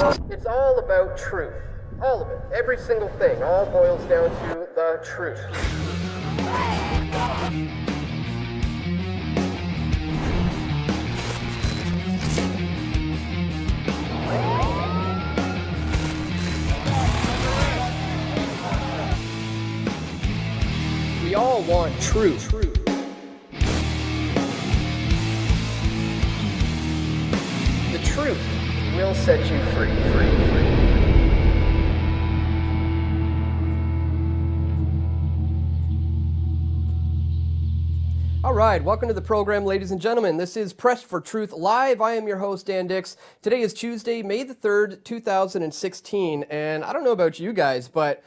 It's all about truth. All of it. Every single thing. All boils down to the truth. We all want truth. The truth will set you free. All right, welcome to the program, ladies and gentlemen. This is Press for Truth Live. I am your host, Dan Dix. Today is Tuesday, May the 3rd, 2016, and I don't know about you guys, but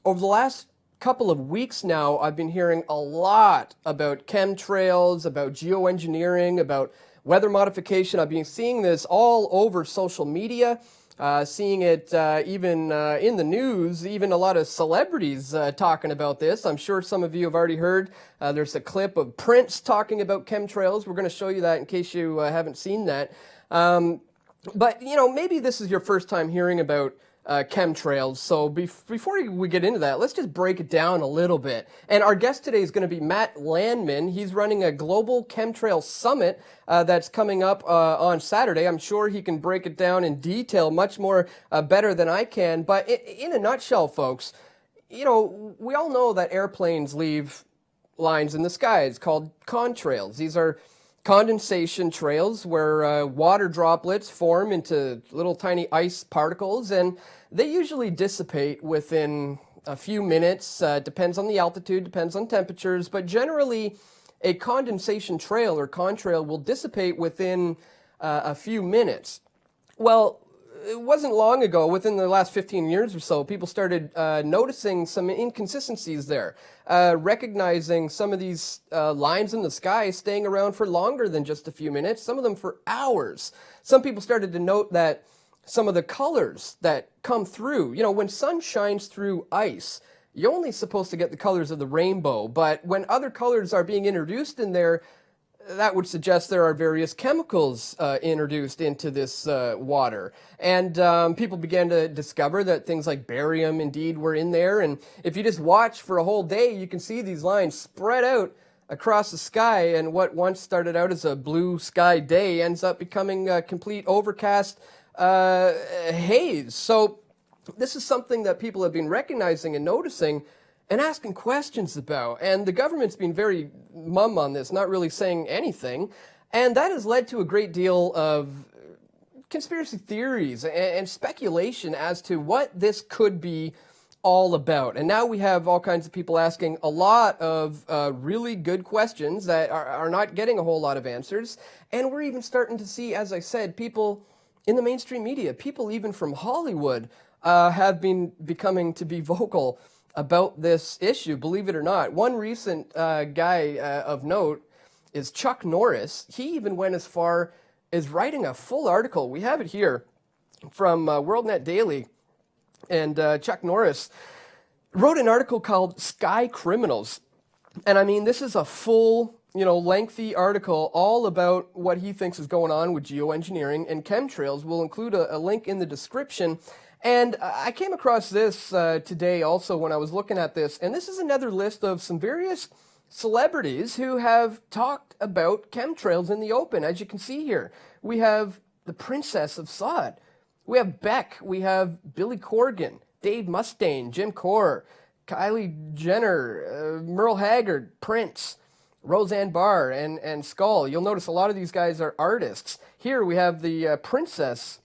over the last couple of weeks now, I've been hearing a lot about chemtrails, about geoengineering, about weather modification. I've been seeing this all over social media, seeing it even in the news, even a lot of celebrities talking about this. I'm sure some of you have already heard. There's a clip of Prince talking about chemtrails. We're going to show you that in case you haven't seen that. But, you know, maybe this is your first time hearing about chemtrails. So before we get into that, let's just break it down a little bit. And our guest today is going to be Matt Landman. He's running a global Chemtrail Summit that's coming up on Saturday. I'm sure he can break it down in detail much more better than I can. But in a nutshell, folks, you know, we all know that airplanes leave lines in the skies called contrails. These are condensation trails where water droplets form into little tiny ice particles, and they usually dissipate within a few minutes. Depends on the altitude, depends on temperatures, but generally a condensation trail or contrail will dissipate within a few minutes. Well, it wasn't long ago, within the last 15 years or so, people started noticing some inconsistencies there, recognizing some of these lines in the sky staying around for longer than just a few minutes, some of them for hours. Some people started to note that some of the colors that come through, you know, when sun shines through ice, you're only supposed to get the colors of the rainbow, but when other colors are being introduced in there, that would suggest there are various chemicals introduced into this water. And people began to discover that things like barium indeed were in there. And if you just watch for a whole day, you can see these lines spread out across the sky. And what once started out as a blue sky day ends up becoming a complete overcast haze. So this is something that people have been recognizing and noticing and asking questions about. And the government's been very mum on this, not really saying anything. And that has led to a great deal of conspiracy theories and speculation as to what this could be all about. And now we have all kinds of people asking a lot of really good questions that are not getting a whole lot of answers. And we're even starting to see, as I said, people in the mainstream media, people even from Hollywood, have been becoming to be vocal about this issue, believe it or not. One recent guy of note is Chuck Norris. He even went as far as writing a full article. We have it here from WorldNet Daily. And Chuck Norris wrote an article called Sky Criminals. And I mean, this is a full, lengthy article all about what he thinks is going on with geoengineering and chemtrails. We'll include a link in the description. And I came across this today also when I was looking at this, and this is another list of some various celebrities who have talked about chemtrails in the open. As you can see here, we have the Princess of Sod, we have Beck, we have Billy Corgan, Dave Mustaine, Jim Core, Kylie Jenner, Merle Haggard, Prince, Roseanne Barr, and Skull. You'll notice a lot of these guys are artists. Here we have the Princess,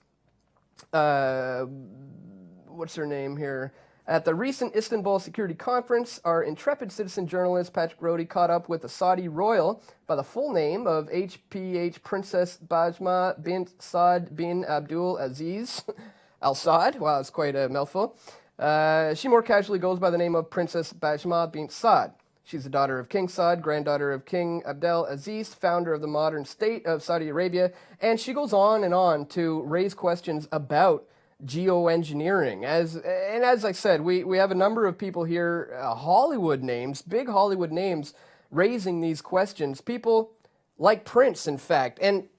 what's her name here? At the recent Istanbul Security Conference, our intrepid citizen journalist Patrick Rody caught up with the Saudi royal by the full name of HPH Princess Bajma bint Saad bin Abdul Aziz Al Saad. Wow, it's quite a mouthful. She more casually goes by the name of Princess Bajma bint Saad. She's the daughter of King Saud, granddaughter of King Abdel Aziz, founder of the modern state of Saudi Arabia, and she goes on to raise questions about geoengineering. As I said, we have a number of people here, Hollywood names, big Hollywood names, raising these questions. People like Prince, in fact. And,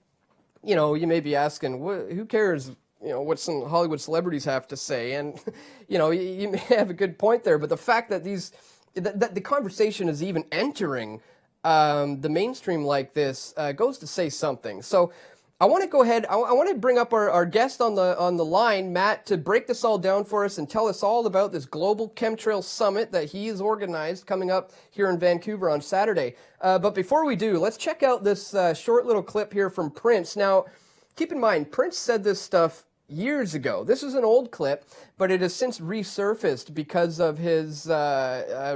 you may be asking, who cares what some Hollywood celebrities have to say. And, you may have a good point there, but the fact that that the conversation is even entering the mainstream like this goes to say something. So I want to go ahead. I want to bring up our guest on the line, Matt, to break this all down for us and tell us all about this global Chemtrail Summit that he has organized coming up here in Vancouver on Saturday. But before we do, let's check out this short little clip here from Prince. Now, keep in mind, Prince said this stuff years ago. This is an old clip, but it has since resurfaced because of his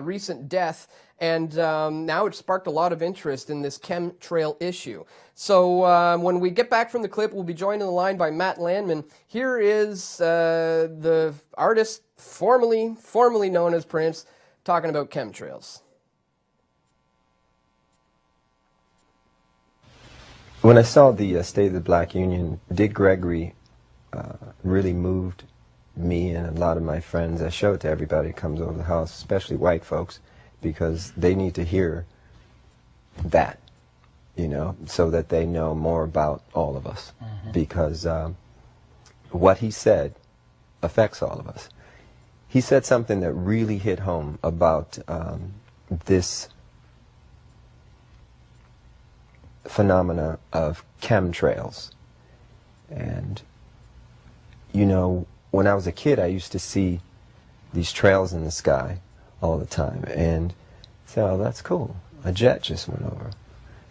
recent death. And now it's sparked a lot of interest in this chemtrail issue. So when we get back from the clip, we'll be joined on the line by Matt Landman. Here is the artist formerly known as Prince, talking about chemtrails. When I saw the State of the Black Union, Dick Gregory really moved me and a lot of my friends. I show it to everybody who comes over the house, especially white folks, because they need to hear that, so that they know more about all of us. Mm-hmm. Because what he said affects all of us. He said something that really hit home about this phenomena of chemtrails. And, when I was a kid, I used to see these trails in the sky all the time, and say, oh, that's cool. A jet just went over.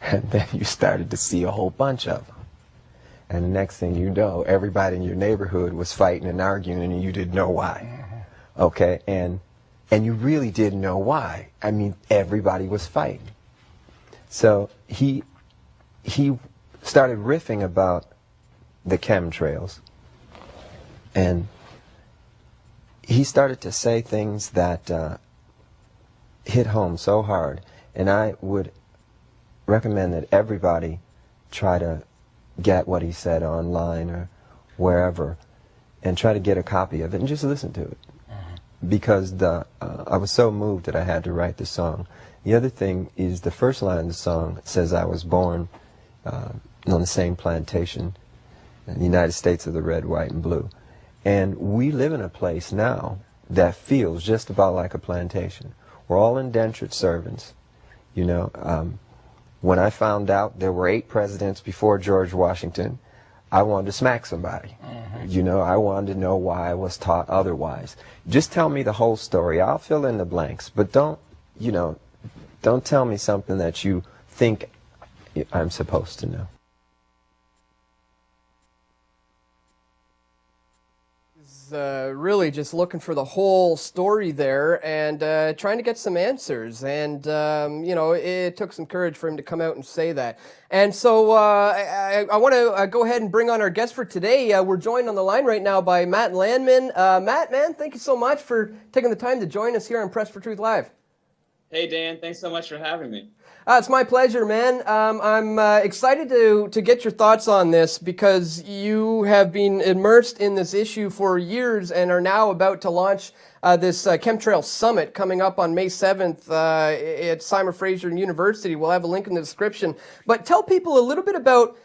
And then you started to see a whole bunch of them. And the next thing you know, everybody in your neighborhood was fighting and arguing, and you didn't know why. Okay? And you really didn't know why. I mean, everybody was fighting. So he started riffing about the chemtrails, and he started to say things that hit home so hard. And I would recommend that everybody try to get what he said online or wherever and try to get a copy of it and just listen to it. Mm-hmm. Because I was so moved that I had to write the song. The other thing is the first line of the song says, I was born on the same plantation in the United States of the red, white, and blue. And we live in a place now that feels just about like a plantation. We're all indentured servants. When I found out there were 8 presidents before George Washington, I wanted to smack somebody. Mm-hmm. I wanted to know why I was taught otherwise. Just tell me the whole story. I'll fill in the blanks. But don't tell me something that you think I'm supposed to know. Really just looking for the whole story there and trying to get some answers. And, it took some courage for him to come out and say that. And so I want to go ahead and bring on our guest for today. We're joined on the line right now by Matt Landman. Matt, man, thank you so much for taking the time to join us here on Press for Truth Live. Hey, Dan, thanks so much for having me. It's my pleasure, man. I'm excited to get your thoughts on this because you have been immersed in this issue for years and are now about to launch this Chemtrail Summit coming up on May 7th at Fraser University. We'll have a link in the description. But tell people a little bit about,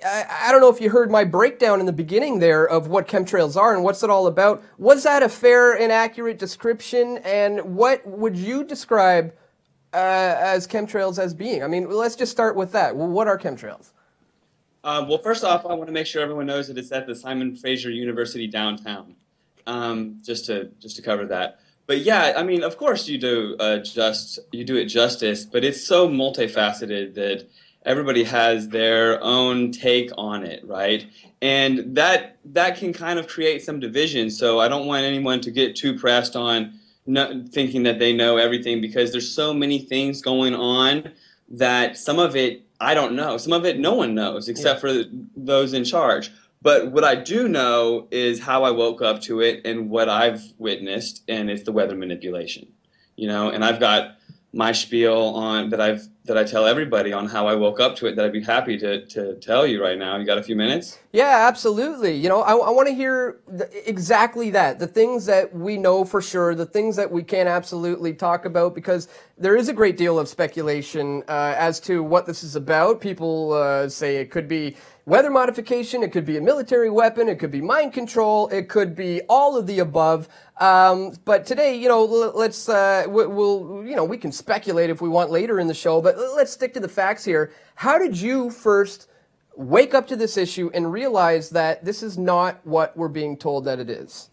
I don't know if you heard my breakdown in the beginning there of what chemtrails are and what's it all about. Was that a fair and accurate description? And what would you describe as chemtrails as being? I mean, let's just start with that. Well, what are chemtrails? Well, first off, I want to make sure everyone knows that it's at the Fraser University downtown, just to cover that. But yeah, I mean, of course you do it justice, but it's so multifaceted that everybody has their own take on it, right? And that can kind of create some division. So I don't want anyone to get too pressed on thinking that they know everything, because there's so many things going on that some of it I don't know. Some of it no one knows except for those in charge. But what I do know is how I woke up to it and what I've witnessed, and it's the weather manipulation. And I've got my spiel on that I've that I tell everybody on how I woke up to it that I'd be happy to tell you right now. You got a few minutes? Yeah, absolutely. You know, I want to hear exactly that, the things that we know for sure, the things that we can absolutely talk about, because there is a great deal of speculation as to what this is about. People say it could be weather modification, it could be a military weapon, it could be mind control, it could be all of the above. But today, you know, let's we'll you know, we can speculate if we want later in the show, but let's stick to the facts here. How did you first wake up to this issue and realize that this is not what we're being told that it is?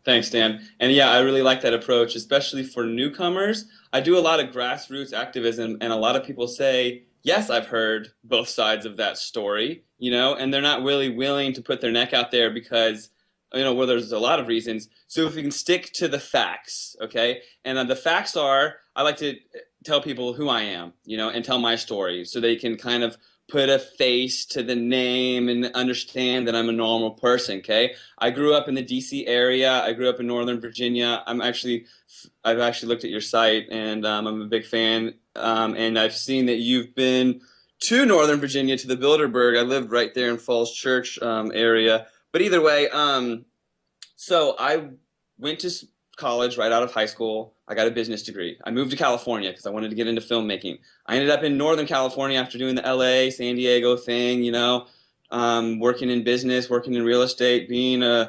Thanks, Dan. And yeah, I really like that approach, especially for newcomers. I do a lot of grassroots activism, and a lot of people say, yes, I've heard both sides of that story, you know, and they're not really willing to put their neck out there because, you know, well, there's a lot of reasons. So if we can stick to the facts, okay? And the facts are, I like to tell people who I am, you know, and tell my story so they can kind of put a face to the name and understand that I'm a normal person, okay? I grew up in the DC area. I grew up in Northern Virginia. I've actually looked at your site, and I'm a big fan. And I've seen that you've been to Northern Virginia, to the Bilderberg. I lived right there in Falls Church area. But either way, so I went to college right out of high school. I got a business degree. I moved to California because I wanted to get into filmmaking. I ended up in Northern California after doing the LA, San Diego thing, you know, working in business, working in real estate, being an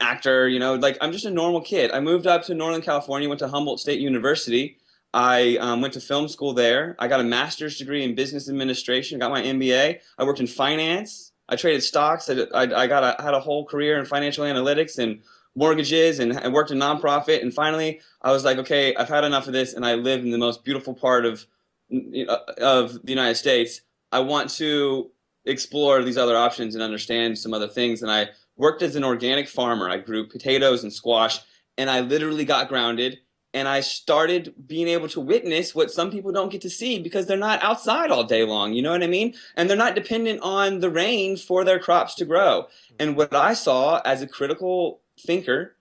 actor, you know, like I'm just a normal kid. I moved up to Northern California, went to Humboldt State University. I went to film school there. I got a master's degree in business administration, got my MBA. I worked in finance. I traded stocks. I had a whole career in financial analytics and mortgages, and I worked in nonprofit. And finally, I was like, okay, I've had enough of this, and I live in the most beautiful part of the United States. I want to explore these other options and understand some other things. And I worked as an organic farmer. I grew potatoes and squash, and I literally got grounded. And I started being able to witness what some people don't get to see because they're not outside all day long, you know what I mean? And they're not dependent on the rain for their crops to grow. And what I saw as a critical thinker,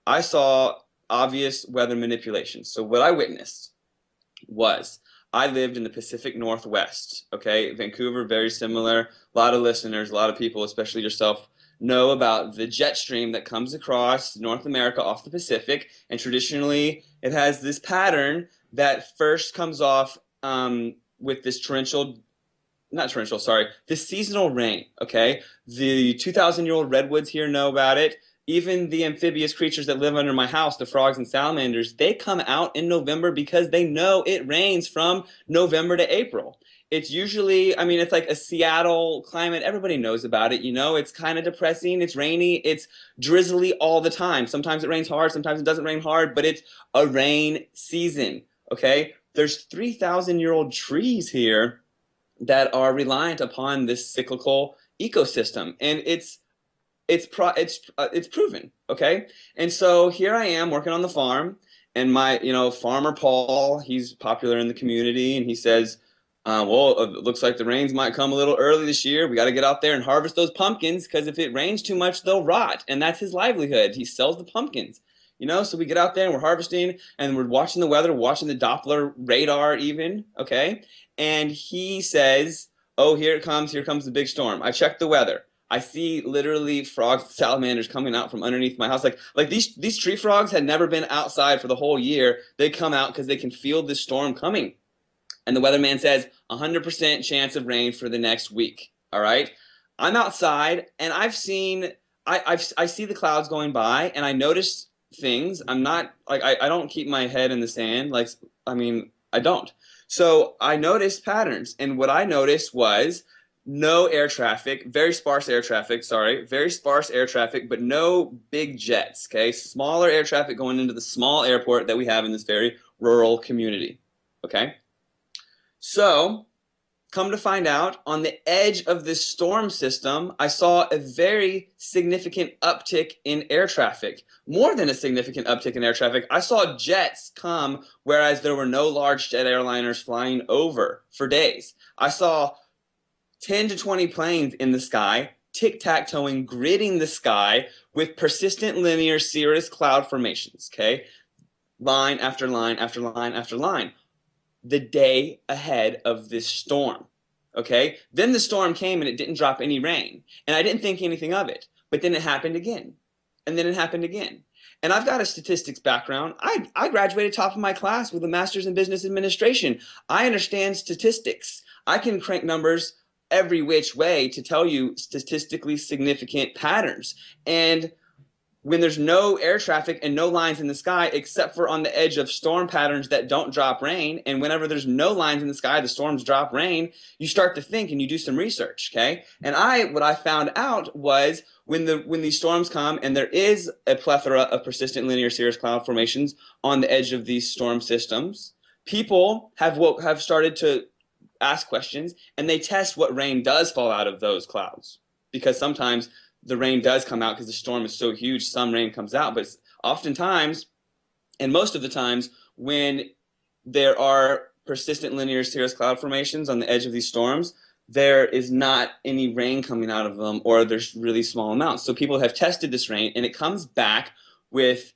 I saw obvious weather manipulation. So what I witnessed was, I lived in the Pacific Northwest, okay? Vancouver, very similar. A lot of listeners, a lot of people, especially yourself, know about the jet stream that comes across North America off the Pacific, and traditionally it has this pattern that first comes off with this this seasonal rain, okay? The 2,000-year-old redwoods here know about it. Even the amphibious creatures that live under my house, the frogs and salamanders, they come out in November because they know it rains from November to April. It's usually, I mean, it's like a Seattle climate. Everybody knows about it, you know. It's kind of depressing. It's rainy. It's drizzly all the time. Sometimes it rains hard. Sometimes it doesn't rain hard, but it's a rain season, okay? There's 3,000-year-old trees here that are reliant upon this cyclical ecosystem, and it's proven, okay? And so here I am working on the farm, and my, you know, farmer Paul, he's popular in the community, and he says, well, it looks like the rains might come a little early this year. We got to get out there and harvest those pumpkins because if it rains too much, they'll rot. And that's his livelihood. He sells the pumpkins, you know? So we get out there and we're harvesting and we're watching the weather, watching the Doppler radar even, okay? And he says, oh, here comes the big storm. I checked the weather. I see literally frogs, salamanders coming out from underneath my house. Like these tree frogs had never been outside for the whole year. They come out because they can feel this storm coming. And the weatherman says 100% chance of rain for the next week. All right. I'm outside and I see the clouds going by and I notice things. I'm not like, I don't keep my head in the sand. Like, I mean, I don't. So I noticed patterns. And what I noticed was no air traffic, very sparse air traffic, but no big jets. Okay. Smaller air traffic going into the small airport that we have in this very rural community. Okay. So, come to find out, on the edge of this storm system, I saw a very significant uptick in air traffic. More than a significant uptick in air traffic, I saw jets come, whereas there were no large jet airliners flying over for days. I saw 10 to 20 planes in the sky, tic-tac-toeing, gridding the sky with persistent linear cirrus cloud formations, okay? Line after line after line after line. the day ahead of this storm. Okay? Then the storm came and it didn't drop any rain. And I didn't think anything of it. But then it happened again. And then it happened again. And I've got a statistics background. I graduated top of my class with a master's in business administration. I understand statistics. I can crank numbers every which way to tell you statistically significant patterns. And when there's no air traffic and no lines in the sky except for on the edge of storm patterns that don't drop rain, and whenever there's no lines in the sky, the storms drop rain, you start to think and you do some research, okay? And what I found out was when these storms come and there is a plethora of persistent linear cirrus cloud formations on the edge of these storm systems, people have started to ask questions and they test what rain does fall out of those clouds, because sometimes the rain does come out because the storm is so huge, some rain comes out. But oftentimes, and most of the times, when there are persistent linear cirrus cloud formations on the edge of these storms, there is not any rain coming out of them, or there's really small amounts. So people have tested this rain, and it comes back with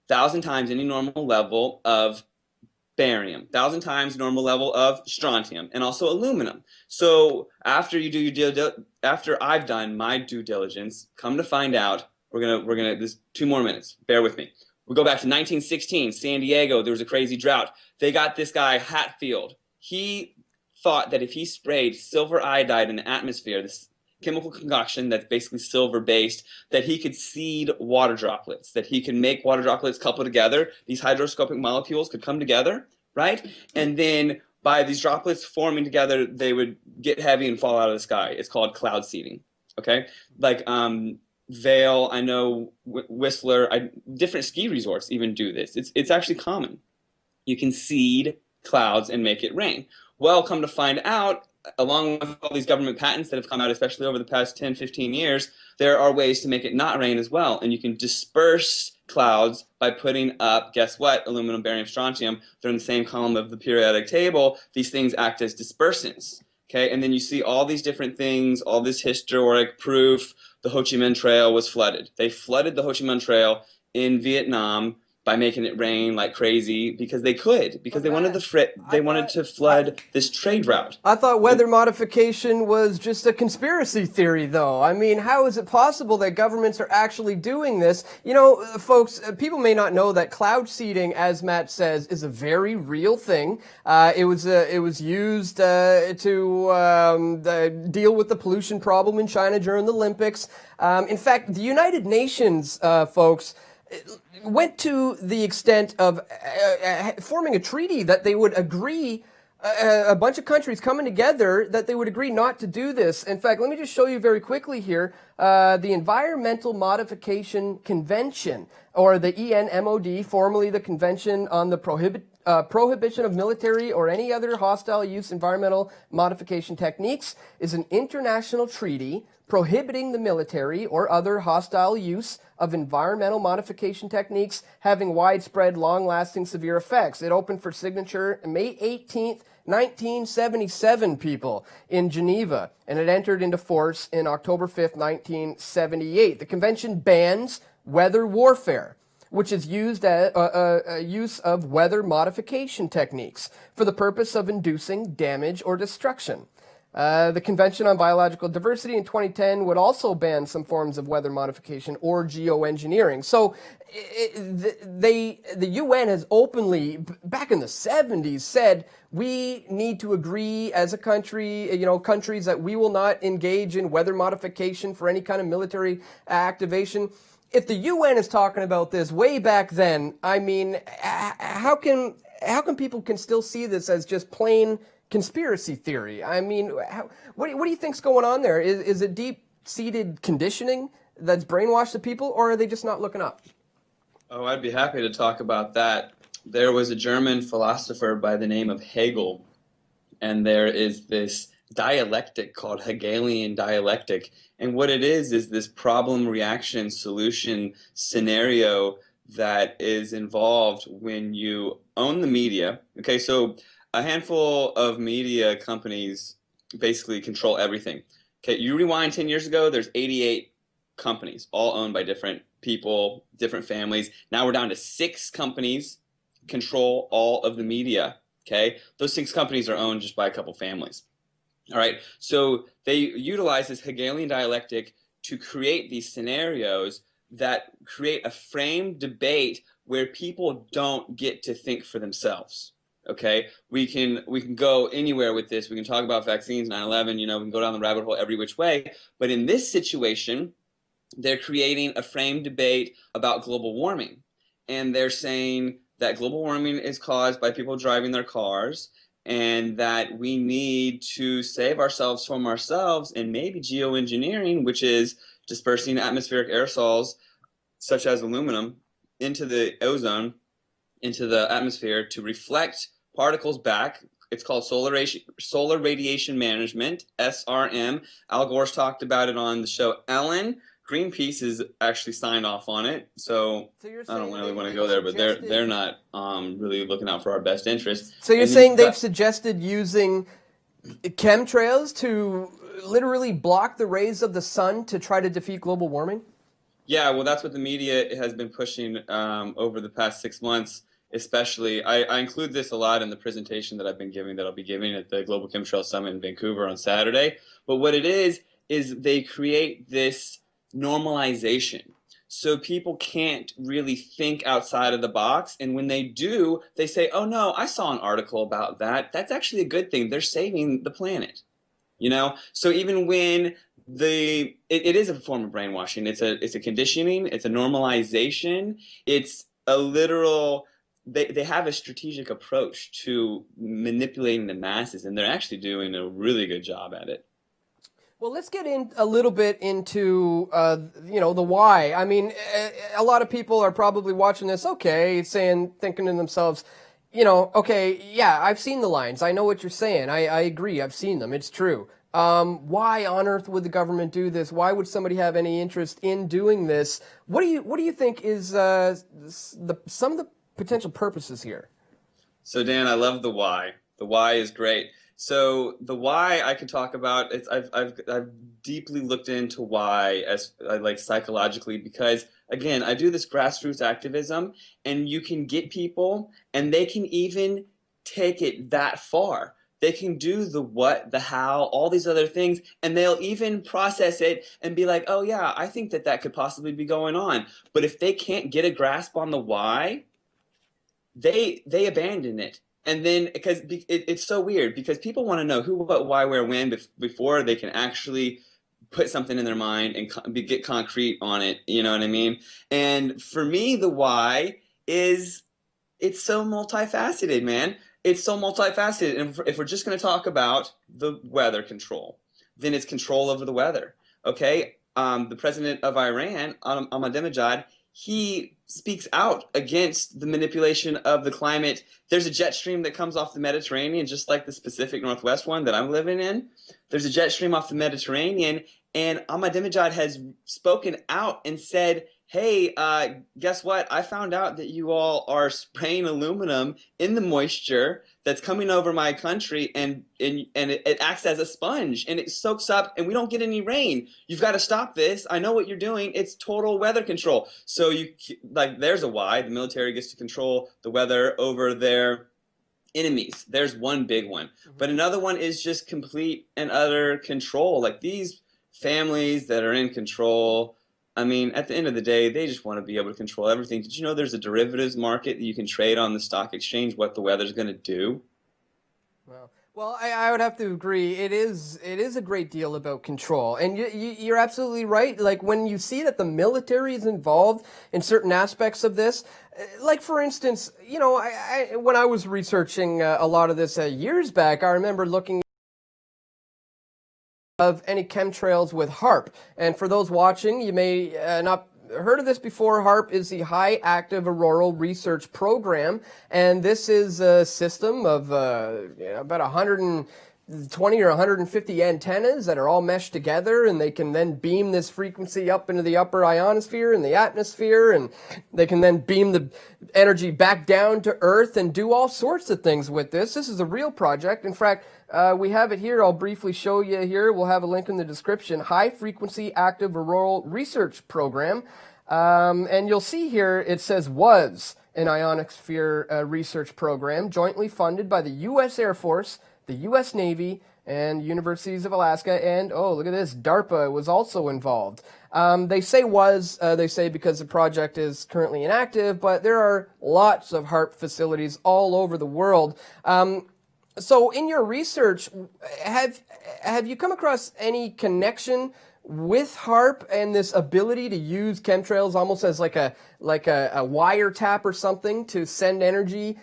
1,000 times any normal level of barium, 1,000 times normal level of strontium, and also aluminum. So after I've done my due diligence, come to find out, we're gonna there's 2 more minutes. Bear with me. We go back to 1916, San Diego. There was a crazy drought. They got this guy Hatfield. He thought that if he sprayed silver iodide in the atmosphere, this chemical concoction that's basically silver based, that he could seed water droplets, that he could make water droplets couple together. These hygroscopic molecules could come together, right? And then by these droplets forming together, they would get heavy and fall out of the sky. It's called cloud seeding, okay? Like Vail, I know Whistler, different ski resorts even do this. It's actually common. You can seed clouds and make it rain. Well, come to find out, along with all these government patents that have come out, especially over the past 10, 15 years, there are ways to make it not rain as well. And you can disperse clouds by putting up, guess what, aluminum, barium, strontium. They're in the same column of the periodic table. These things act as dispersants. Okay, and then you see all these different things, all this historic proof. The Ho Chi Minh Trail was flooded. They flooded the Ho Chi Minh Trail in Vietnam by making it rain like crazy because they could, because they wanted to flood this trade route. I thought weather modification was just a conspiracy theory, though. I mean, how is it possible that governments are actually doing this? You know, folks, people may not know that cloud seeding, as Matt says, is a very real thing. It was used to deal with the pollution problem in China during the Olympics. In fact, the United Nations, folks, went to the extent of forming a treaty that they would agree, a bunch of countries coming together, that they would agree not to do this. In fact, let me just show you very quickly here, the Environmental Modification Convention, or the ENMOD, formerly the Convention on the Prohibition of Military or Any Other Hostile Use Environmental Modification Techniques, is an international treaty prohibiting the military or other hostile use of environmental modification techniques having widespread, long-lasting, severe effects. It opened for signature May 18th, 1977, people, in Geneva, and it entered into force in October 5th, 1978. The convention bans weather warfare, which is used as use of weather modification techniques for the purpose of inducing damage or destruction. The Convention on Biological Diversity in 2010 would also ban some forms of weather modification or geoengineering. So the UN has openly, back in the 70s, said we need to agree as a country, countries, that we will not engage in weather modification for any kind of military activation. If the UN is talking about this way back then, I mean, how can people can still see this as just plain conspiracy theory? I mean, what do you think's going on there? Is it deep-seated conditioning that's brainwashed the people, or are they just not looking up? Oh, I'd be happy to talk about that. There was a German philosopher by the name of Hegel, and there is this dialectic called Hegelian dialectic. And what it is this problem, reaction, solution scenario that is involved when you own the media. Okay, so a handful of media companies basically control everything. Okay, you rewind 10 years ago, there's 88 companies, all owned by different people, different families. Now we're down to 6 companies control all of the media. Okay, those 6 companies are owned just by a couple families. All right, so they utilize this Hegelian dialectic to create these scenarios that create a framed debate where people don't get to think for themselves. Okay, we can go anywhere with this. We can talk about vaccines, 9/11. We can go down the rabbit hole every which way. But in this situation, they're creating a framed debate about global warming, and they're saying that global warming is caused by people driving their cars, and that we need to save ourselves from ourselves, and maybe geoengineering, which is dispersing atmospheric aerosols such as aluminum into the ozone, into the atmosphere, to reflect particles back. It's called solar radiation management, SRM. Al Gore's talked about it on the show Ellen. Greenpeace is actually signed off on it, so I don't really want to go there, but they're not really looking out for our best interest. So you're saying they've suggested using chemtrails to literally block the rays of the sun to try to defeat global warming? Yeah, well, that's what the media has been pushing over the past 6 months, especially. I include this a lot in the presentation that I've been giving, that I'll be giving at the Global Chemtrail Summit in Vancouver on Saturday. But what it is they create this normalization. So people can't really think outside of the box. And when they do, they say, oh, no, I saw an article about that. That's actually a good thing. They're saving the planet. So even when it is a form of brainwashing, it's a conditioning, it's a normalization, it's a literal, they have a strategic approach to manipulating the masses, and they're actually doing a really good job at it. Well, let's get in a little bit into, the why. I mean, a lot of people are probably watching this, thinking to themselves, okay, yeah, I've seen the lines. I know what you're saying. I agree. I've seen them. It's true. Why on earth would the government do this? Why would somebody have any interest in doing this? What do you think is some of the potential purposes here? So, Dan, I love the why. The why is great. So the why I could talk about, I've deeply looked into why as like psychologically, because again, I do this grassroots activism, and you can get people, and they can even take it that far. They can do the what, the how, all these other things, and they'll even process it and be like, oh yeah, I think that could possibly be going on. But if they can't get a grasp on the why, they abandon it. And then, because it's so weird, because people want to know who, what, why, where, when before they can actually put something in their mind and get concrete on it. You know what I mean? And for me, the why is, it's so multifaceted, man. It's so multifaceted. And if we're just going to talk about the weather control, then it's control over the weather. Okay? The president of Iran, Ahmadinejad, he speaks out against the manipulation of the climate. There's a jet stream that comes off the Mediterranean, just like the Pacific Northwest one that I'm living in. There's a jet stream off the Mediterranean, and Ahmadinejad has spoken out and said, hey, guess what? I found out that you all are spraying aluminum in the moisture that's coming over my country, and it acts as a sponge, and it soaks up, and we don't get any rain. You've got to stop this. I know what you're doing. It's total weather control. So there's a why. The military gets to control the weather over their enemies. There's one big one. But another one is just complete and utter control. Like these families that are in control, I mean, at the end of the day, they just want to be able to control everything. Did you know there's a derivatives market that you can trade on the stock exchange what the weather's going to do? Well, I would have to agree. It is a great deal about control. And you're absolutely right. Like when you see that the military is involved in certain aspects of this, like for instance, when I was researching a lot of this years back, I remember looking of any chemtrails with HARP. And for those watching, you may not heard of this before. HARP is the High Active Auroral Research Program, and this is a system of about 120 or 150 antennas that are all meshed together, and they can then beam this frequency up into the upper ionosphere and the atmosphere, and they can then beam the energy back down to Earth and do all sorts of things with this. This is a real project. In fact, we have it here. I'll briefly show you here. We'll have a link in the description. High Frequency Active Auroral Research Program. And you'll see here it says was. an ionosphere research program jointly funded by the U.S. Air Force, the U.S. Navy, and universities of Alaska, and oh, look at this, DARPA was also involved. They say because the project is currently inactive, but there are lots of HARP facilities all over the world. So in your research, have you come across any connection with HARP and this ability to use chemtrails almost as like a wiretap or something to send energy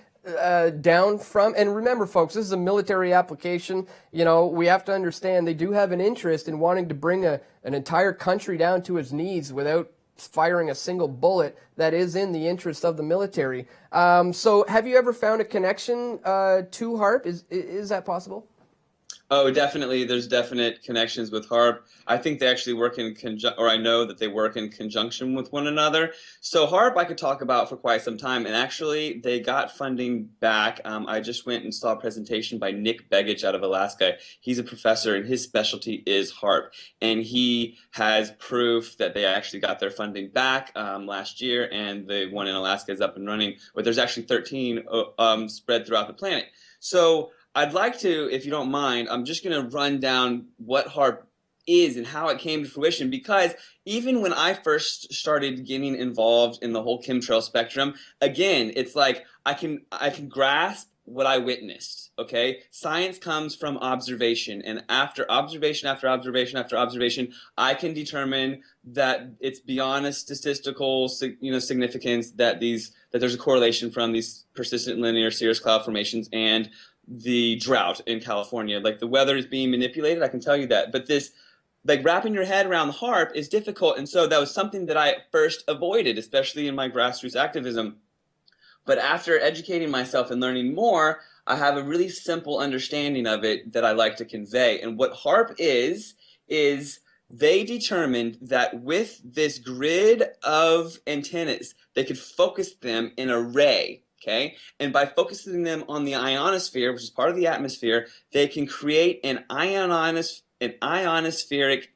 down from? And remember, folks, this is a military application. You know, we have to understand they do have an interest in wanting to bring an entire country down to its knees without firing a single bullet. That is in the interest of the military. So have you ever found a connection to HARP? Is that possible? Oh, definitely. There's definite connections with HARP. I think they actually work in or I know that they work in conjunction with one another. So HARP I could talk about for quite some time, and actually they got funding back. I just went and saw a presentation by Nick Begich out of Alaska. He's a professor, and his specialty is HARP, and he has proof that they actually got their funding back last year, and the one in Alaska is up and running, but there's actually 13 spread throughout the planet. So I'd like to, if you don't mind, I'm just going to run down what HARP is and how it came to fruition, because even when I first started getting involved in the whole chemtrail spectrum, again, it's like I can grasp what I witnessed, okay? Science comes from observation, and after observation after observation after observation, I can determine that it's beyond a statistical significance that there's a correlation from these persistent linear cirrus cloud formations and the drought in California. Like, the weather is being manipulated, I can tell you that. But this, like, wrapping your head around the HARP is difficult, and so that was something that I first avoided, especially in my grassroots activism. But after educating myself and learning more, I have a really simple understanding of it that I like to convey. And what HARP is they determined that with this grid of antennas, they could focus them in an array. Okay, and by focusing them on the ionosphere, which is part of the atmosphere, they can create an ionospheric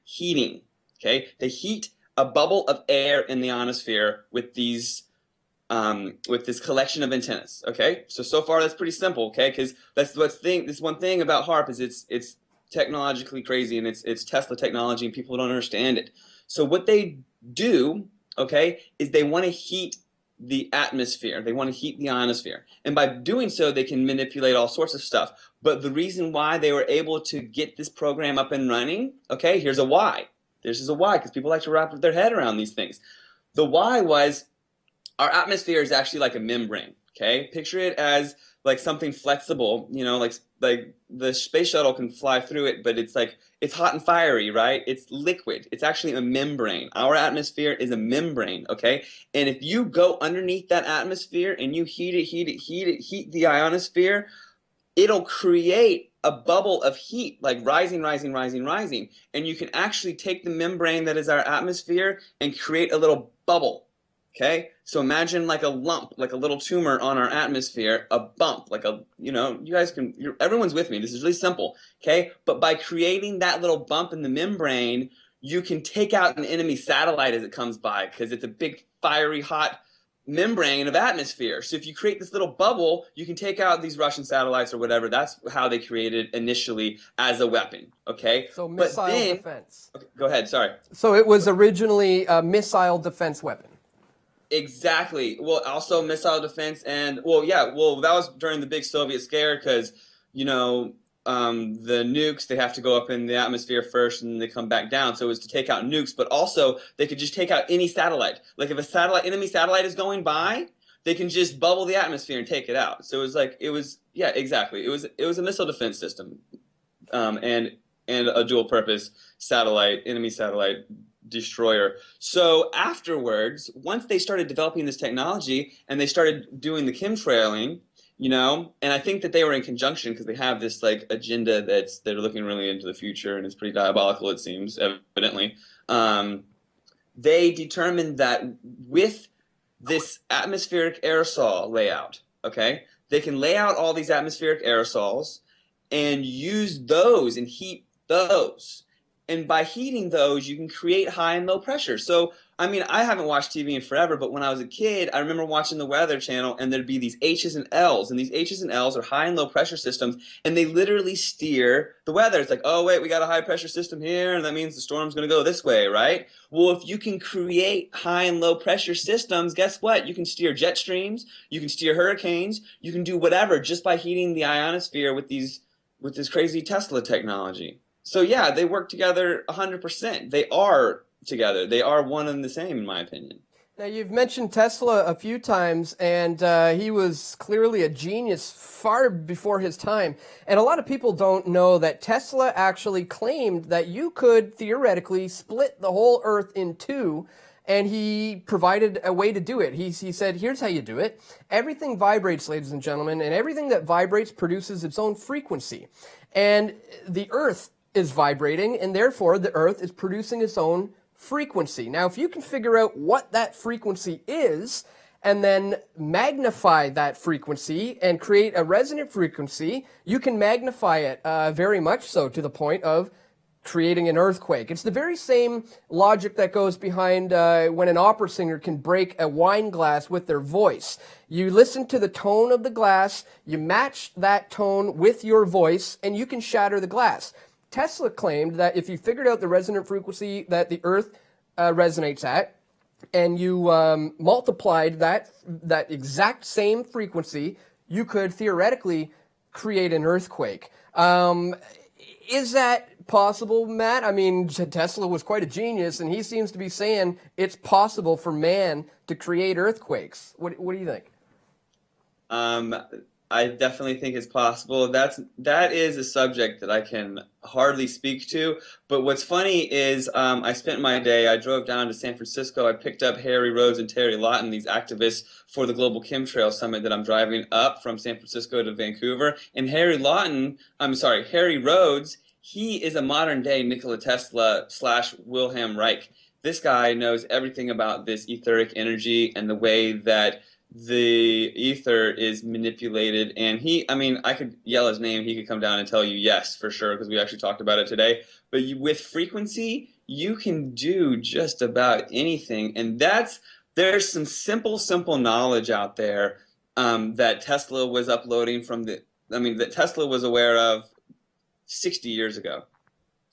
heating. Okay, they heat a bubble of air in the ionosphere with these, with this collection of antennas. Okay, so far that's pretty simple. Okay, because this one thing about HARP is it's technologically crazy, and it's Tesla technology, and people don't understand it. So what they do, okay, is they want to heat the atmosphere. They want to heat the ionosphere. And by doing so, they can manipulate all sorts of stuff. But the reason why they were able to get this program up and running, okay, here's a why. This is a why, because people like to wrap their head around these things. The why was our atmosphere is actually like a membrane, okay? Picture it as like something flexible, you know, like the space shuttle can fly through it, but it's hot and fiery, right? It's liquid. It's actually a membrane. Our atmosphere is a membrane, okay? And if you go underneath that atmosphere and you heat the ionosphere, it'll create a bubble of heat, like rising. And you can actually take the membrane that is our atmosphere and create a little bubble. Okay, so imagine like a lump, like a little tumor on our atmosphere, a bump, like everyone's with me. This is really simple, okay? But by creating that little bump in the membrane, you can take out an enemy satellite as it comes by, because it's a big, fiery, hot membrane of atmosphere. So if you create this little bubble, you can take out these Russian satellites or whatever. That's how they created initially as a weapon, okay? So missile defense. Okay, go ahead, sorry. So it was originally a missile defense weapon. Exactly. Well, also missile defense, and that was during the big Soviet scare, because the nukes, they have to go up in the atmosphere first and they come back down. So it was to take out nukes, but also they could just take out any satellite. Like if enemy satellite is going by, they can just bubble the atmosphere and take it out. So exactly. It was a missile defense system, and a dual purpose enemy satellite destroyer. So afterwards, once they started developing this technology and they started doing the chemtrailing, and I think that they were in conjunction because they have this like agenda they're looking really into the future, and it's pretty diabolical, it seems, evidently. They determined that with this atmospheric aerosol layout, okay, they can lay out all these atmospheric aerosols and use those and heat those. And by heating those, you can create high and low pressure. So, I mean, I haven't watched TV in forever, but when I was a kid, I remember watching the Weather Channel, and there'd be these H's and L's, and these H's and L's are high and low pressure systems, and they literally steer the weather. It's like, oh, wait, we got a high pressure system here, and that means the storm's going to go this way, right? Well, if you can create high and low pressure systems, guess what? You can steer jet streams, you can steer hurricanes, you can do whatever just by heating the ionosphere with this crazy Tesla technology. So yeah, they work together 100%. They are together. They are one and the same, in my opinion. Now, you've mentioned Tesla a few times, and he was clearly a genius far before his time. And a lot of people don't know that Tesla actually claimed that you could theoretically split the whole Earth in two, and he provided a way to do it. He said, here's how you do it. Everything vibrates, ladies and gentlemen, and everything that vibrates produces its own frequency. And the Earth is vibrating, and therefore the Earth is producing its own frequency. Now, if you can figure out what that frequency is, and then magnify that frequency and create a resonant frequency, you can magnify it very much so to the point of creating an earthquake. It's the very same logic that goes behind when an opera singer can break a wine glass with their voice. You listen to the tone of the glass, you match that tone with your voice, and you can shatter the glass. Tesla claimed that if you figured out the resonant frequency that the Earth resonates at, and you multiplied that exact same frequency, you could theoretically create an earthquake. Is that possible, Matt? I mean, Tesla was quite a genius, and he seems to be saying it's possible for man to create earthquakes. What do you think? I definitely think it's possible. That is a subject that I can hardly speak to. But what's funny is I spent my day, I drove down to San Francisco. I picked up Harry Rhodes and Terry Lawton, these activists for the Global Chemtrail Summit that I'm driving up from San Francisco to Vancouver. And Harry Rhodes, he is a modern day Nikola Tesla / Wilhelm Reich. This guy knows everything about this etheric energy and the way that the ether is manipulated. And I could yell his name, he could come down and tell you yes, for sure, because we actually talked about it today. But with frequency, you can do just about anything. And there's some simple knowledge out there that Tesla was uploading that Tesla was aware of 60 years ago.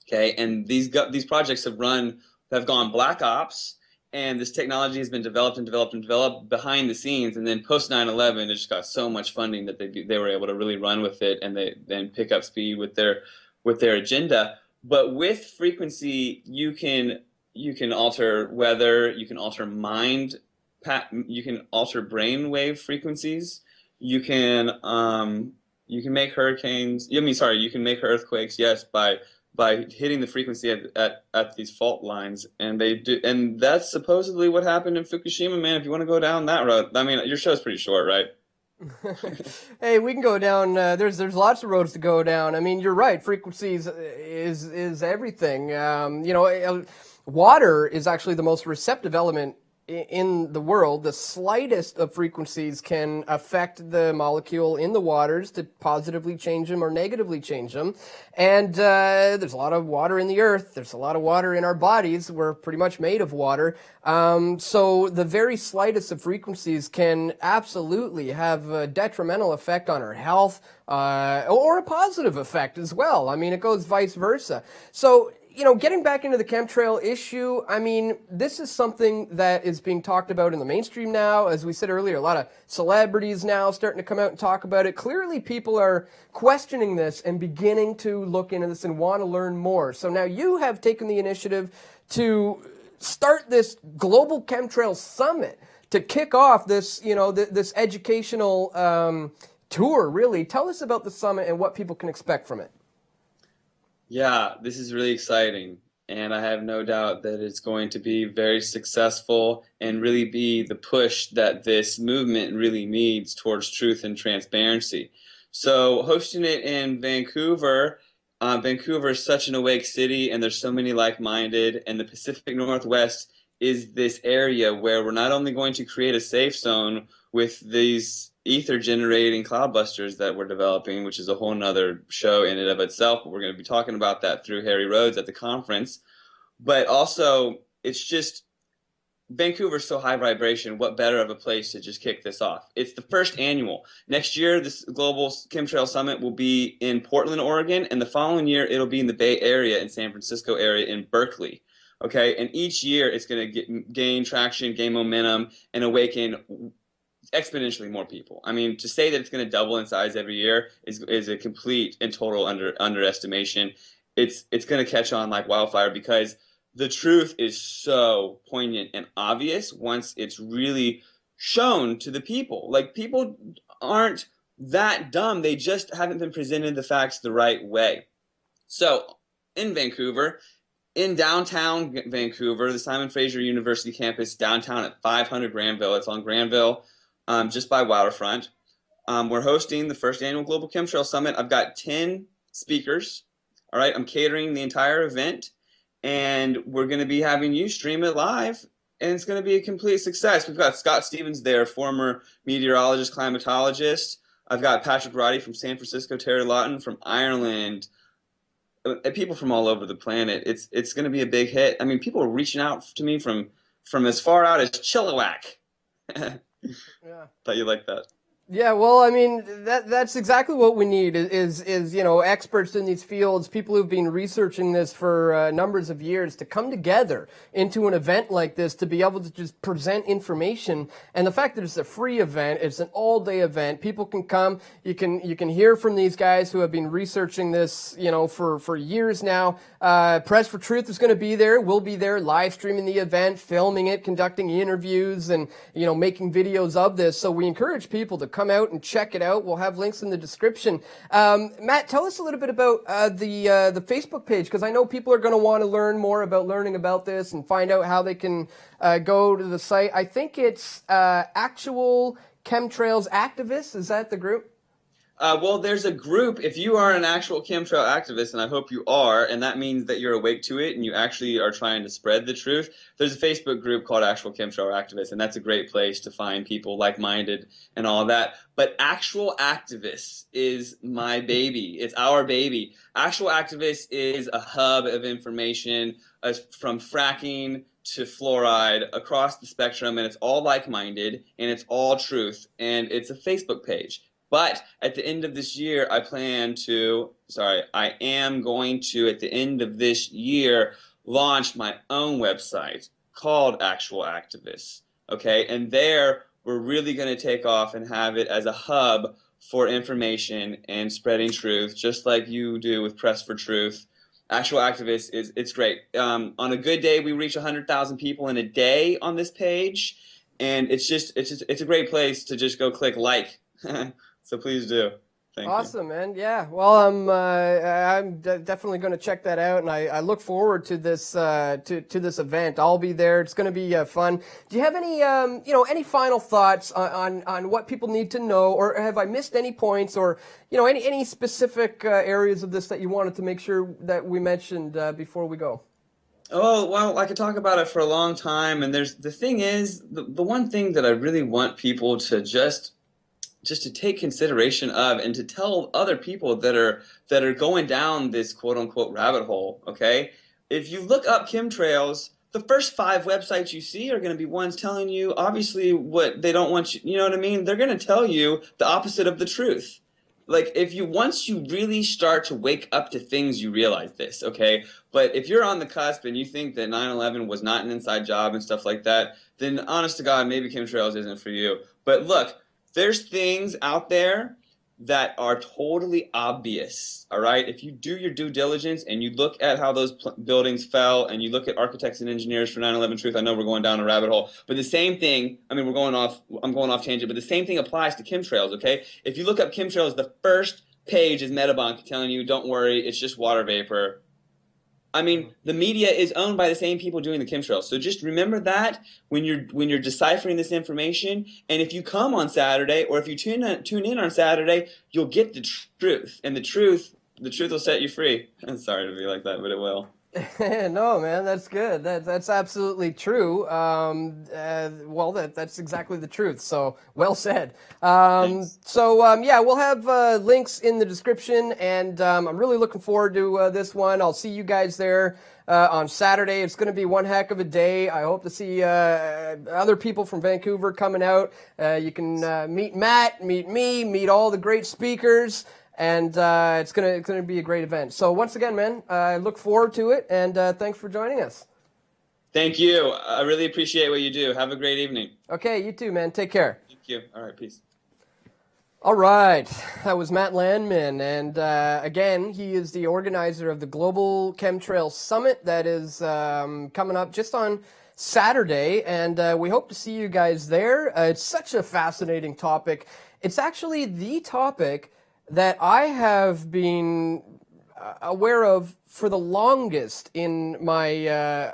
Okay, and these projects have gone black ops. And this technology has been developed behind the scenes. And then post 9/11, it just got so much funding that they were able to really run with it, and they then pick up speed with their agenda. But with frequency, you can alter weather, you can alter you can alter brainwave frequencies. You can make hurricanes. You can make earthquakes. Yes, by hitting the frequency at these fault lines. And that's supposedly what happened in Fukushima, man. If you want to go down that road, I mean, your show's pretty short, right? Hey, we can go down. There's lots of roads to go down. I mean, you're right. Frequencies is everything. Water is actually the most receptive element in the world. The slightest of frequencies can affect the molecule in the waters to positively change them or negatively change them. And there's a lot of water in the earth. There's a lot of water in our bodies. We're pretty much made of water. So the very slightest of frequencies can absolutely have a detrimental effect on our health, or a positive effect as well. I mean, it goes vice versa. So, getting back into the chemtrail issue, I mean, this is something that is being talked about in the mainstream now. As we said earlier, a lot of celebrities now starting to come out and talk about it. Clearly, people are questioning this and beginning to look into this and want to learn more. So now you have taken the initiative to start this global Chemtrail Summit to kick off this, this educational tour, really. Tell us about the summit and what people can expect from it. Yeah, this is really exciting, and I have no doubt that it's going to be very successful and really be the push that this movement really needs towards truth and transparency. So hosting it in Vancouver, Vancouver is such an awake city, and there's so many like-minded, and the Pacific Northwest is this area where we're not only going to create a safe zone with these ether generating cloudbusters that we're developing, which is a whole nother show in and of itself. But we're going to be talking about that through Harry Rhodes at the conference. But also, it's just Vancouver's so high vibration. What better of a place to just kick this off? It's the first annual. Next year, this global Chemtrail Summit will be in Portland, Oregon, and the following year it'll be in the Bay Area, in San Francisco area, in Berkeley. Okay, and each year it's going to gain traction, gain momentum, and awaken exponentially more people. I mean, to say that it's going to double in size every year is a complete and total underestimation. It's going to catch on like wildfire because the truth is so poignant and obvious once it's really shown to the people. Like, people aren't that dumb. They just haven't been presented the facts the right way. So in Vancouver, in downtown Vancouver, the Simon Fraser University campus downtown at 500 Granville. It's on Granville, just by Waterfront. We're hosting the first annual Global Chemtrail Summit. I've got 10 speakers. All right, I'm catering the entire event. And we're going to be having you stream it live, and it's going to be a complete success. We've got Scott Stevens there, former meteorologist, climatologist. I've got Patrick Roddy from San Francisco, Terry Lawton from Ireland, people from all over the planet. It's going to be a big hit. I mean, people are reaching out to me from as far out as Chilliwack. Yeah. Thought you liked that. Yeah, well, I mean, that's exactly what we need is experts in these fields, people who've been researching this for numbers of years, to come together into an event like this to be able to just present information. And the fact that it's a free event, it's an all-day event, people can come, you can hear from these guys who have been researching this, for years now. Press for Truth is going to be there. We'll be there live streaming the event, filming it, conducting interviews, and, making videos of this. So we encourage people to come out and check it out. We'll have links in the description. Matt, tell us a little bit about the Facebook page, because I know people are going to want to learn more about learning about this and find out how they can go to the site. I think it's Actual Chemtrails Activists. Is that the group? Well, there's a group. If you are an actual chemtrail activist, and I hope you are, and that means that you're awake to it and you actually are trying to spread the truth, there's a Facebook group called Actual Chemtrail Activists, and that's a great place to find people like-minded and all that. But Actual Activists is my baby. It's our baby. Actual Activists is a hub of information from fracking to fluoride across the spectrum, and it's all like-minded, and it's all truth, and it's a Facebook page. But at the end of this year, I am going to, at the end of this year, launch my own website called Actual Activists. Okay, and there we're really going to take off and have it as a hub for information and spreading truth, just like you do with Press for Truth. Actual Activists it's great. On a good day, we reach 100,000 people in a day on this page, and it's a great place to just go click like. So please do. Thank you. Awesome, man. Yeah. Well, I'm definitely going to check that out, and I look forward to this to this event. I'll be there. It's going to be fun. Do you have any any final thoughts on what people need to know, or have I missed any points, or any specific areas of this that you wanted to make sure that we mentioned before we go? Oh, well, I could talk about it for a long time, and the thing is, the one thing that I really want people to just to take consideration of, and to tell other people that are going down this quote unquote rabbit hole, okay? If you look up chemtrails, the first 5 websites you see are going to be ones telling you obviously what they don't want you know what I mean? They're going to tell you the opposite of the truth. Like, once you really start to wake up to things, you realize this, okay? But if you're on the cusp and you think that 9/11 was not an inside job and stuff like that, then honest to God, maybe chemtrails isn't for you. But look, there's things out there that are totally obvious, all right? If you do your due diligence and you look at how those buildings fell, and you look at architects and engineers for 9/11 truth, I know we're going down a rabbit hole, but the same thing, I'm going off tangent, but the same thing applies to chemtrails, okay? If you look up chemtrails, the first page is Metabunk telling you, don't worry, it's just water vapor. I mean, the media is owned by the same people doing the chemtrails. So just remember that when you're deciphering this information. And if you come on Saturday, or if you tune in on Saturday, you'll get the truth. And the truth will set you free. I'm sorry to be like that, but it will. No, man, that's good. That's absolutely true. Well, that's exactly the truth. So well said. Yeah, we'll have links in the description, and I'm really looking forward to this one. I'll see you guys there on Saturday. It's going to be one heck of a day. I hope to see other people from Vancouver coming out. You can meet Matt, meet me, meet all the great speakers. And it's gonna be a great event. So once again, man, I look forward to it, and thanks for joining us. Thank you. I really appreciate what you do. Have a great evening. Okay, you too, man. Take care. Thank you. All right, peace. All right, that was Matt Landman, and again, he is the organizer of the Global Chemtrail Summit that is coming up just on Saturday, and we hope to see you guys there. It's such a fascinating topic. It's actually the topic that I have been aware of for the longest in my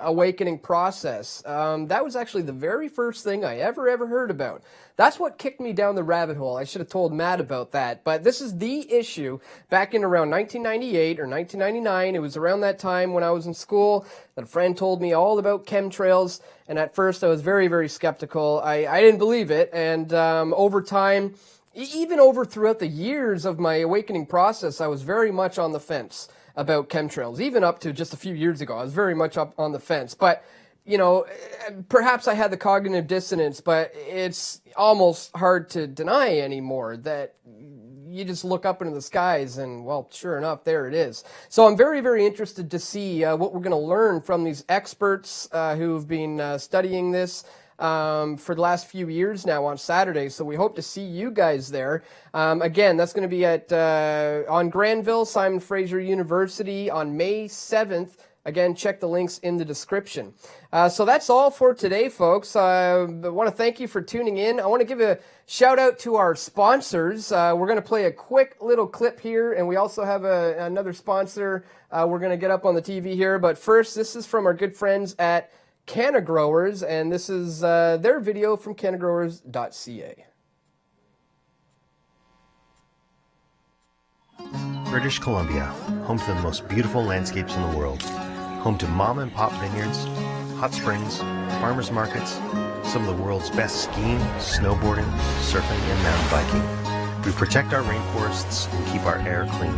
awakening process. That was actually the very first thing I ever heard about. That's what kicked me down the rabbit hole. I should have told Matt about that. But this is the issue back in around 1998 or 1999. It was around that time when I was in school that a friend told me all about chemtrails. And at first I was very skeptical. I didn't believe it. And over time, even throughout the years of my awakening process, I was very much on the fence about chemtrails. Even up to just a few years ago, I was very much up on the fence. But, you know, perhaps I had the cognitive dissonance, but it's almost hard to deny anymore that you just look up into the skies and, well, sure enough, there it is. So I'm very interested to see what we're going to learn from these experts who've been studying this for the last few years now on Saturday. So we hope to see you guys there. Again, that's going to be at on Granville, Fraser University on May 7th. Again, check the links in the description. So that's all for today, folks. I want to thank you for tuning in. I want to give a shout out to our sponsors. We're going to play a quick little clip here, and we also have another sponsor we're going to get up on the TV here. But first, this is from our good friends at Canna Growers, and this is their video from cannagrowers.ca. British Columbia, home to the most beautiful landscapes in the world. Home to mom and pop vineyards, hot springs, farmers markets, some of the world's best skiing, snowboarding, surfing, and mountain biking. We protect our rainforests and keep our air clean.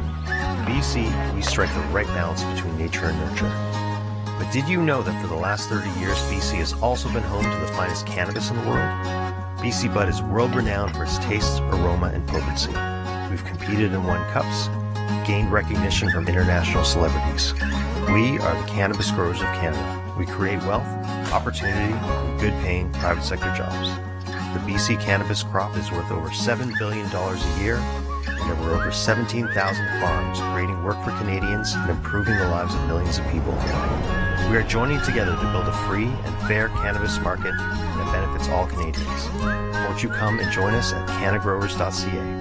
BC, we strike the right balance between nature and nurture. But did you know that for the last 30 years, BC has also been home to the finest cannabis in the world? BC Bud is world-renowned for its taste, aroma, and potency. We've competed and won cups, gained recognition from international celebrities. We are the Cannabis Growers of Canada. We create wealth, opportunity, and good-paying private sector jobs. The BC cannabis crop is worth over $7 billion a year, and there were over 17,000 farms creating work for Canadians and improving the lives of millions of people. We are joining together to build a free and fair cannabis market that benefits all Canadians. Won't you come and join us at cannagrowers.ca?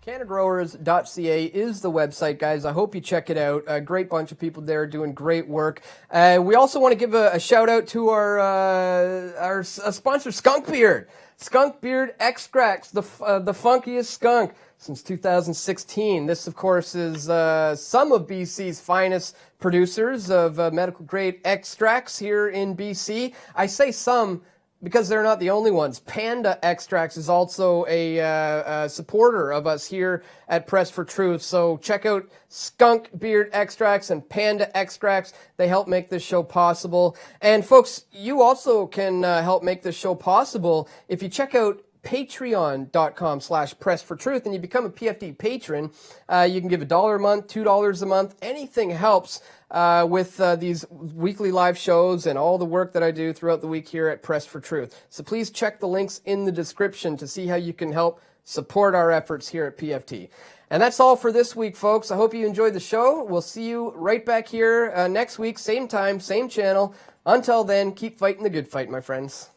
Cannagrowers.ca is the website, guys. I hope you check it out. A great bunch of people there doing great work. We also want to give a shout out to our sponsor, Skunk Beard. Skunk Beard Extracts, the funkiest skunk since 2016. This, of course, is some of BC's finest producers of medical grade extracts here in BC. I say some because they're not the only ones. Panda Extracts is also a supporter of us here at Press for Truth. So check out Skunk Beard Extracts and Panda Extracts. They help make this show possible. And folks, you also can help make this show possible if you check out patreon.com/pressfortruth and you become a PFT patron. You can give $1 a month, $2 a month. Anything helps with these weekly live shows and all the work that I do throughout the week here at Press for Truth. So please check the links in the description to see how you can help support our efforts here at PFT. And that's all for this week, folks. I hope you enjoyed the show. We'll see you right back here next week, same time, same channel. Until then, keep fighting the good fight, my friends.